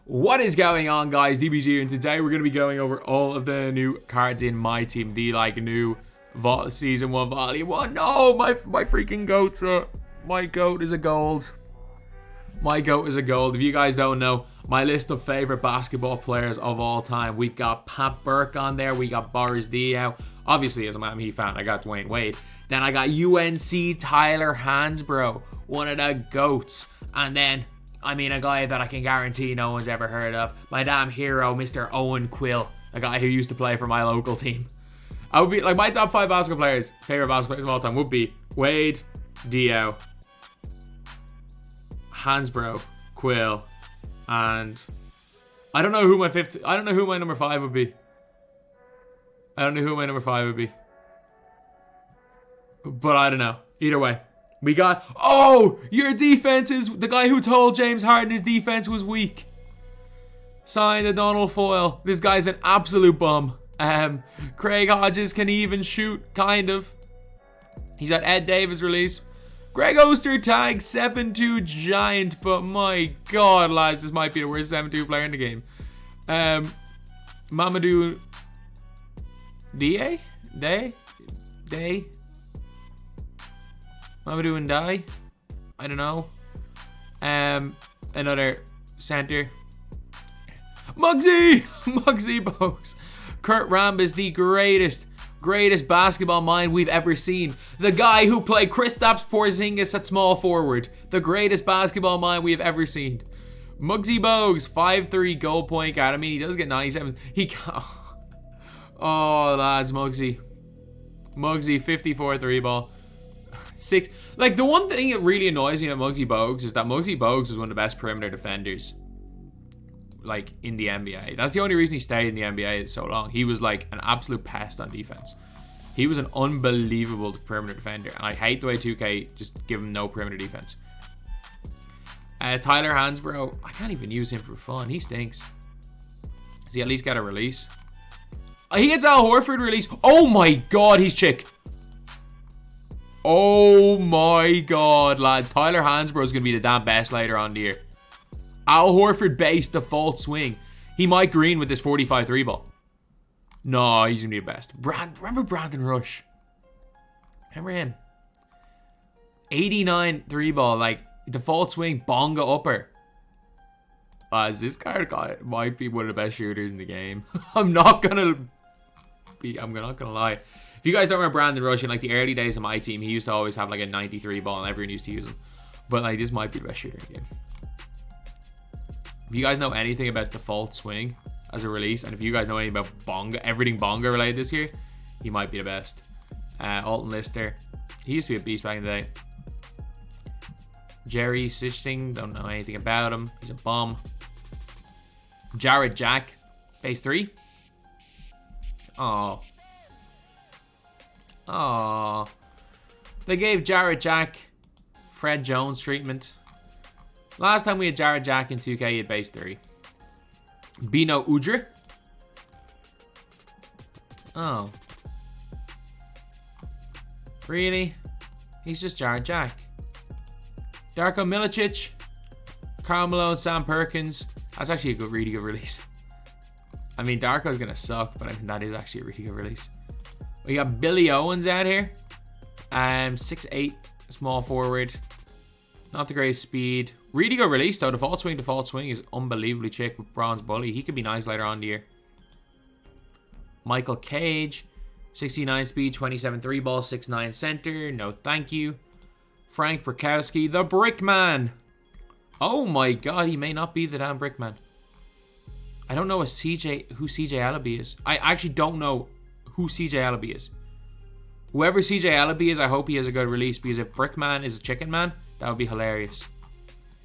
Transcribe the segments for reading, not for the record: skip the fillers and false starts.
What is going on, guys? DBG, and today we're going to be going over all of the new cards in my team. The new season 1 volume 1. No, my freaking goats are... My goat is a gold. My goat is a gold. If you guys don't know, my list of favorite basketball players of all time. We've got Pat Burke on there. We got Boris Diaw. Obviously, as a Miami Heat fan, I got Dwayne Wade. Then I got UNC Tyler Hansbrough, one of the goats. And then... I mean, a guy that I can guarantee no one's ever heard of. My damn hero, Mr. Owen Quill. A guy who used to play for my local team. I would be, like, my top 5 basketball players, favorite basketball players of all time would be Wade, Diaw, Hansbrough, Quill, and I don't know who my number 5 would be. But I don't know. Either way. We got... Oh! Your defense is... The guy who told James Harden his defense was weak. Signed a Donald Foyle. This guy's an absolute bum. Craig Hodges can even shoot, kind of. He's got Ed Davis release. Greg Oster tag 7'2 giant, but my god, lads, this might be the worst 7'2 player in the game. Mamadou Day? Mamadou and Die. I don't know. Another center. Muggsy Bogues. Kurt Rambis, the greatest basketball mind we've ever seen. The guy who played Kristaps Porzingis at small forward. The greatest basketball mind we have ever seen. Muggsy Bogues, 5'3" goal point guard. I mean, he does get 97. Oh, lads, Muggsy, 54 3 ball. 6. Like, the one thing that really annoys me about Muggsy Bogues is that Muggsy Bogues is one of the best perimeter defenders, like, in the NBA. That's the only reason he stayed in the NBA so long. He was like an absolute pest on defense. He was an unbelievable perimeter defender, and I hate the way 2K just give him no perimeter defense. Tyler Hansbrough, I can't even use him for fun. He stinks. Does he at least get a release? He gets Al Horford release. Oh my god, he's chick. Oh my god, lads. Tyler Hansbrough is going to be the damn best later on the year. Al Horford base default swing. He might green with this 45 3 ball. No, he's going to be the best. Remember Brandon Rush? Remember him? 89 3 ball, like default swing, bonga upper. This card might be one of the best shooters in the game. I'm not gonna lie. If you guys don't remember Brandon Rush in like the early days of my team, he used to always have like a 93 ball and everyone used to use him. But like, this might be the best shooter in the game. If you guys know anything about default swing as a release, and if you guys know anything about bonga, everything bonga related this year, he might be the best. Alton Lister, he used to be a beast back in the day. Jerry Sichting, don't know anything about him. He's a bum. Jarrett Jack, base 3. Oh. They gave Jarrett Jack Fred Jones treatment. Last time we had Jarrett Jack in 2K, he had base 3. Bino Udrih. Oh. Really? He's just Jarrett Jack. Darko Milicic. Karl Malone, Sam Perkins. That's actually a really good release. I mean, Darko's going to suck, but I mean, that is actually a really good release. We got Billy Owens out here. 6'8", small forward. Not the greatest speed. Really good release, though. Default swing is unbelievably chick with Bronze Bully. He could be nice later on in the year. Michael Cage. 69 speed, 27 3 ball, 6'9" center. No thank you. Frank Brakowski, the Brickman. Oh my god, he may not be the damn Brickman. I don't know who CJ Ellaby is. I actually don't know who CJ Ellaby is. Whoever CJ Ellaby is, I hope he has a good release, because if Brickman is a chicken man, that would be hilarious.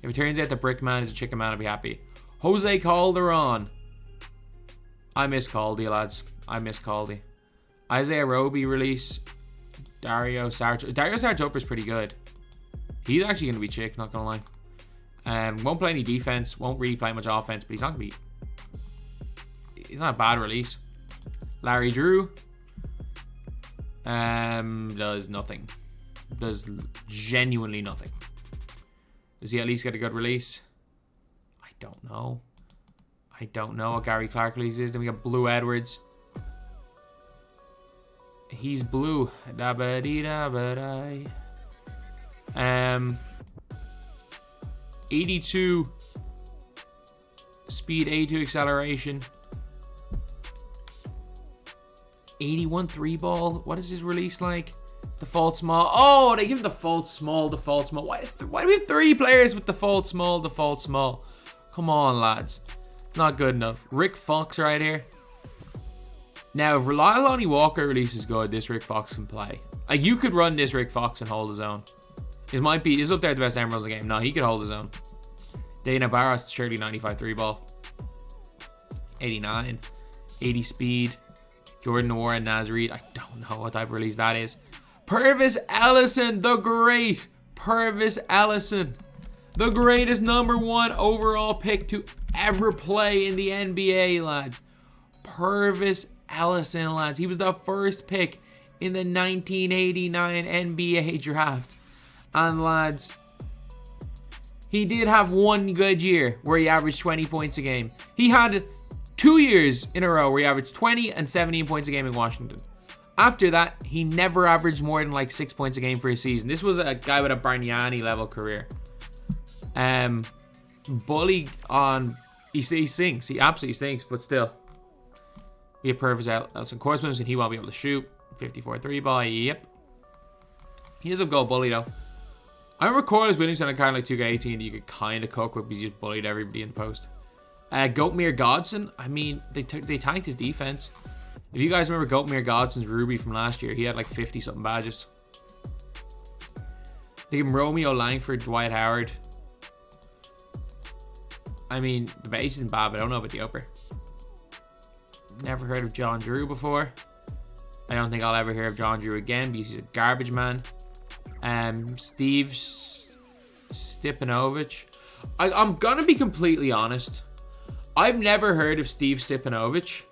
If it turns out that Brickman is a chicken man, I'll be happy. Jose Calderon. I miss Caldy, lads. I miss Caldy. Isaiah Roby release. Dario Saric is pretty good. He's actually going to be chick, not going to lie. Won't play any defense. Won't really play much offense, but he's not going to be... He's not a bad release. Larry Drew. Does nothing. Does genuinely nothing. Does he at least get a good release? I don't know. I don't know what Gary Clark release is. Then we got Blue Edwards. He's blue. 82 speed, 82 acceleration. 81 3 ball. What is his release like? Default small. Oh, they give him default small, default small. Why do we have 3 players with default small, default small? Come on, lads. Not good enough. Rick Fox right here. Now, if Lonnie Walker release is good, this Rick Fox can play. Like, you could run this Rick Fox and hold his own. This is up there the best emeralds in the game. No, he could hold his own. Dana Barros, surely 95 3 ball. 89. 80 speed. Jordan Warren, Naz Reid. I don't know what type of release that is. Purvis Ellison, the great. Purvis Ellison. The greatest #1 overall pick to ever play in the NBA, lads. Purvis Ellison, lads. He was the first pick in the 1989 NBA draft. And, lads, he did have one good year where he averaged 20 points a game. He had 2 years in a row where he averaged 20 and 17 points a game in Washington. After that, he never averaged more than like 6 points a game for a season. This was a guy with a Bargnani level career. Bully on... He stinks. He absolutely stinks, but still. He had Purvis Ellison course moves and he won't be able to shoot. 54 3 ball, yep. He is a goal bully though. I remember Corliss Williamson on kind of like 2K18 that you could kind of cook with because he just bullied everybody in the post. Goatmere Godson, I mean, they tanked his defense. If you guys remember Goatmere Godson's Ruby from last year, he had like 50-something badges. They give him Romeo Langford, Dwight Howard. I mean, the base isn't bad, but I don't know about the upper. Never heard of John Drew before. I don't think I'll ever hear of John Drew again because he's a garbage man. Steve Stipanovich. I'm gonna be completely honest. I've never heard of Steve Stipanovich.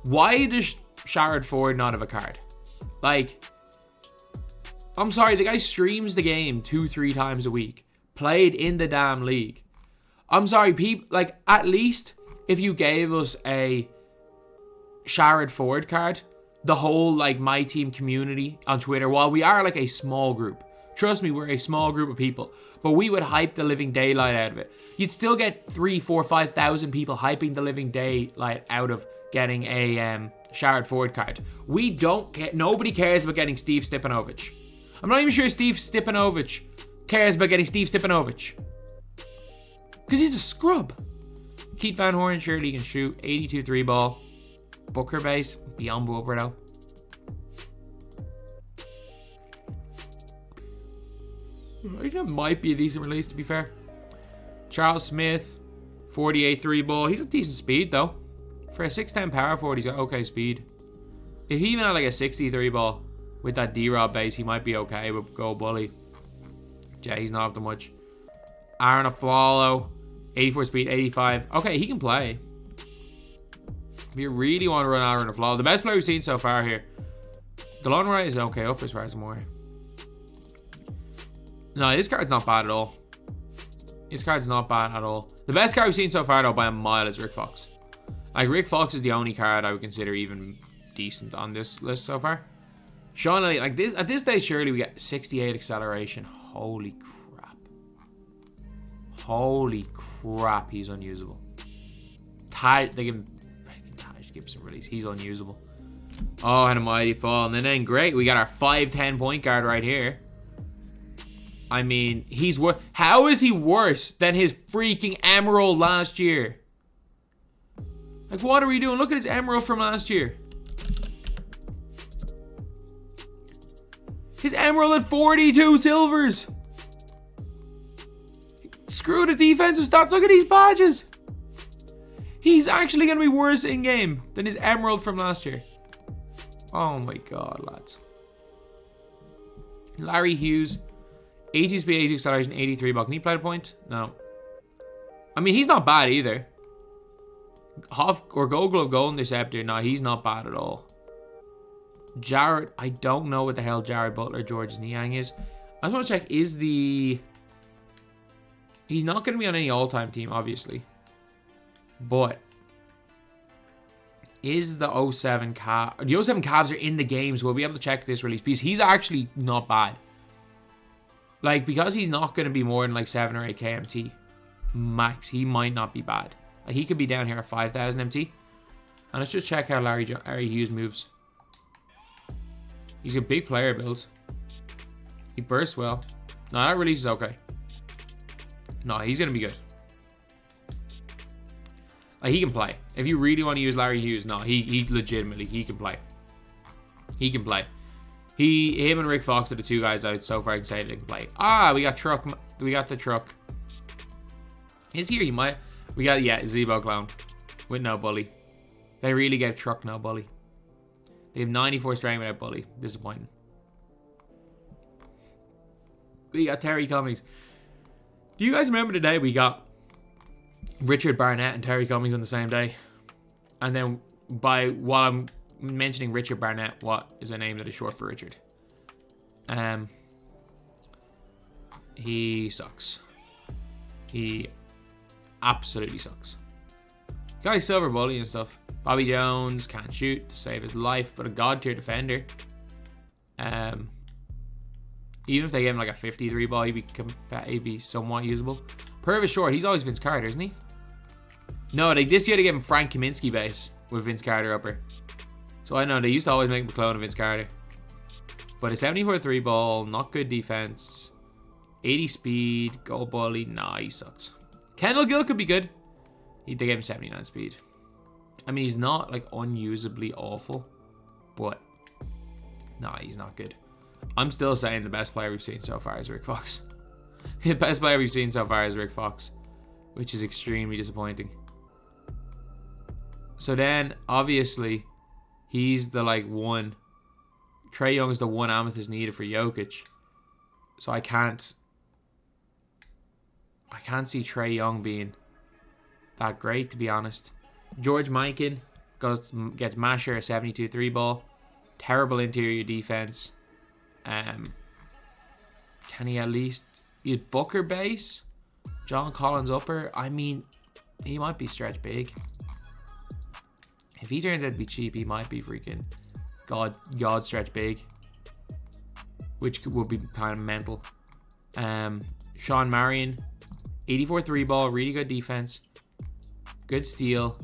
Why does Sharad Ford not have a card? Like, I'm sorry, the guy streams the game 2-3 times a week. Played in the damn league. I'm sorry, people, like, at least if you gave us a Sharad Ford card, the whole, like, MyTEAM community on Twitter, while we are, like, a small group, trust me, we're a small group of people, but we would hype the living daylight out of it. You'd still get 3, 4, 5,000 people hyping the living daylight out of getting a Sharad Ford card. We don't get, nobody cares about getting Steve Stipanovich. I'm not even sure Steve Stipanovich cares about getting Steve Stipanovich. Because he's a scrub. Keith Van Horn, surely he can shoot. 82 3 ball. Booker base. Beyond Booker though. I think that might be a decent release, to be fair. Charles Smith. 48 3 ball. He's a decent speed though. For a 6'10 power forward, he's got okay speed. If he even had like a 63 ball with that D-Rob base, he might be okay with Go Bully. Yeah, he's not up to much. Aaron Aflalo, 84 speed, 85. Okay, he can play. If you really want to run Aaron Aflalo, the best player we've seen so far here. DeLon Wright is an okay up as far as more. No, this card's not bad at all. This card's not bad at all. The best card we've seen so far, though, by a mile is Rick Fox. Like, Rick Fox is the only card I would consider even decent on this list so far. Sean Elliott, like this, at this stage, surely we get 68 acceleration. Holy crap. Holy crap, he's unusable. They give him Taj Gibson release. He's unusable. Oh, and a mighty fall. And then great, we got our 5'10 point guard right here. I mean, he's worse. How is he worse than his freaking Emerald last year? Like, what are we doing? Look at his Emerald from last year. His Emerald had 42 silvers. Screw the defensive stats. Look at these badges. He's actually going to be worse in game than his Emerald from last year. Oh my god, lads. Larry Hughes. 80 speed, 82 acceleration, 83 ball. Can he play the point? No. I mean, he's not bad either. Gold Glove Gold Interceptor. No, he's not bad at all. Jared, I don't know what the hell Jared Butler George's Niang is. I just want to check, is the... He's not going to be on any all-time team, obviously. But is the 07 Cavs. The 07 Cavs are in the game, so we'll be able to check this release because he's actually not bad. Like, because he's not going to be more than like 7 or 8 KMT max, he might not be bad. Like, he could be down here at 5,000 MT. And let's just check how Larry Hughes moves. He's a big player build. He bursts well. No, that release is okay. No, he's going to be good. Like, he can play. If you really want to use Larry Hughes, no, he legitimately, he can play. He can play. Him and Rick Fox are the two guys out so far I can say they can play. Ah, we got truck. We got the truck. Is here? You might. We got, yeah, Zebo clone with no bully. They really gave truck no bully. They have 94 strength without bully. Disappointing. We got Terry Cummings. Do you guys remember the day we got Richard Barnett and Terry Cummings on the same day? And then while I'm mentioning Richard Barnett, what is a name that is short for Richard? He sucks. He absolutely sucks. Got his silver bully and stuff. Bobby Jones can't shoot to save his life, but a god tier defender. Even if they gave him like a 53 ball, he'd be somewhat usable. Purvis short. He's always Vince Carter, isn't he? No, this year they gave him Frank Kaminsky base with Vince Carter upper. So I know they used to always make him a clone of Vince Carter. But a 74 3 ball, not good defense. 80 speed, goal bully. Nah, he sucks. Kendall Gill could be good. They gave him 79 speed. I mean, he's not like unusably awful, but nah, he's not good. I'm still saying the best player we've seen so far is Rick Fox. The best player we've seen so far is Rick Fox, which is extremely disappointing. So then, obviously, he's the like one. Trae Young is the one amethyst needed for Jokic. So I can't see Trae Young being that great, to be honest. George Mikan gets Masher a 72 3 ball. Terrible interior defense. Can he at least use Booker base? John Collins upper? I mean, he might be stretch big. If he turns out to be cheap, he might be freaking God stretch big, which would be kind of mental. Sean Marion, 84 3 ball, really good defense, good steal,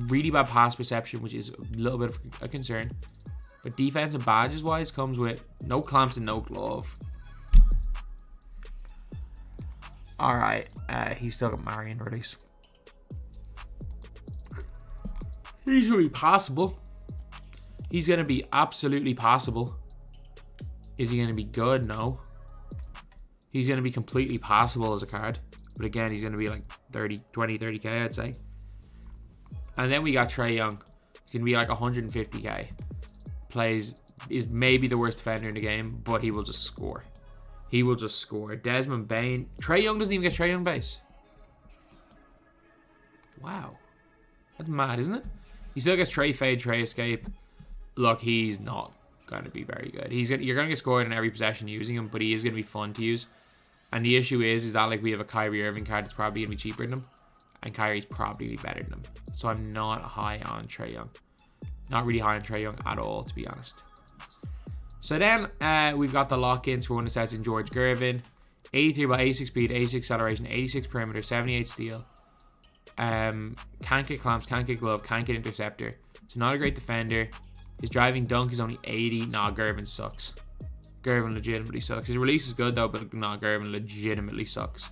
really bad pass perception, which is a little bit of a concern. But defense and badges wise comes with no clamps and no glove. Alright, he's still got Marion release. He's going to be passable. He's going to be absolutely passable. Is he going to be good? No. He's going to be completely passable as a card. But again, he's going to be like 20-30k, I'd say. And then we got Trae Young. He's going to be like 150k. Is maybe the worst defender in the game, but he will just score. He will just score. Desmond Bain. Trae Young doesn't even get Trae Young base. Wow. That's mad, isn't it? He still gets Trae Fade, Trae Escape. Look, he's not going to be very good. You're going to get scored in every possession using him, but he is going to be fun to use. And the issue is that like we have a Kyrie Irving card that's probably going to be cheaper than him. And Kyrie's probably be better than him. So I'm not high on Trae Young. Not really high on Trae Young at all, to be honest. So then we've got the lock-ins for one of the sets in George Gervin. 83 by 86 speed, 86 acceleration, 86 perimeter, 78 steal. Can't get clamps, can't get glove, can't get interceptor. So not a great defender. His driving dunk is only 80. Nah, Gervin sucks. Gervin legitimately sucks. His release is good though, but nah, Gervin legitimately sucks.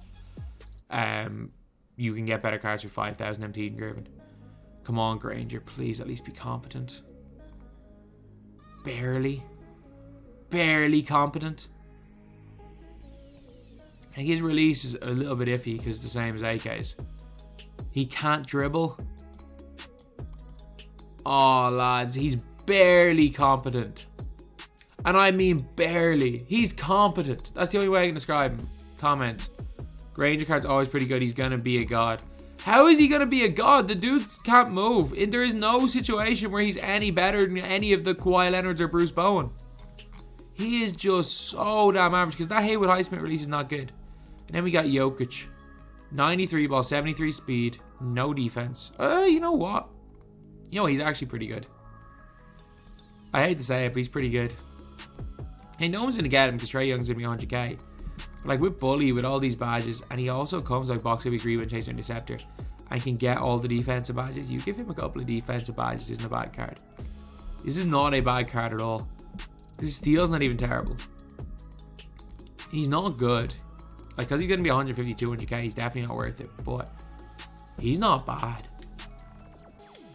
You can get better cards for 5,000 MT in Gervin. Come on, Granger, please at least be competent. Barely competent. I think his release is a little bit iffy because it's the same as AK's. He can't dribble. Oh, lads, he's barely competent. And I mean barely. He's competent. That's the only way I can describe him. Comments. Granger card's always pretty good. He's going to be a god. How is he going to be a god? The dude can't move. There is no situation where he's any better than any of the Kawhi Leonards or Bruce Bowen. He is just so damn average because that Haywood Highsmith release is not good. And then we got Jokic. 93 ball, 73 speed, no defense. You know what? You know, he's actually pretty good. I hate to say it, but he's pretty good. Hey, no one's going to get him because Trae Young's going to be 100k. But like with Bully, with all these badges, and he also comes like Box of Agree with Chaser Interceptor, and can get all the defensive badges. You give him a couple of defensive badges, isn't a bad card. This is not a bad card at all. His steal's not even terrible. He's not good. Like, because he's going to be 150, 200k, he's definitely not worth it. But he's not bad.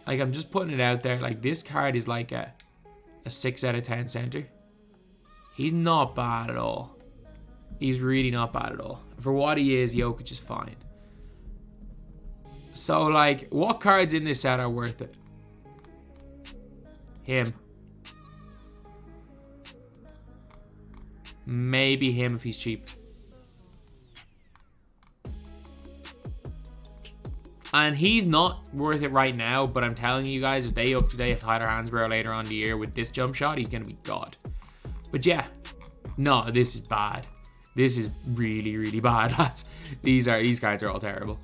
Like, I'm just putting it out there. Like, this card is like a 6 out of 10 center. He's not bad at all. He's really not bad at all. For what he is, Jokic is fine. So, like, what cards in this set are worth it? Him. Maybe him if he's cheap. And he's not worth it right now, but I'm telling you guys, if they have Tyler Hansbrough later on in the year with this jump shot, he's going to be God. But yeah, no, this is bad. This is really, really bad. These cards are all terrible.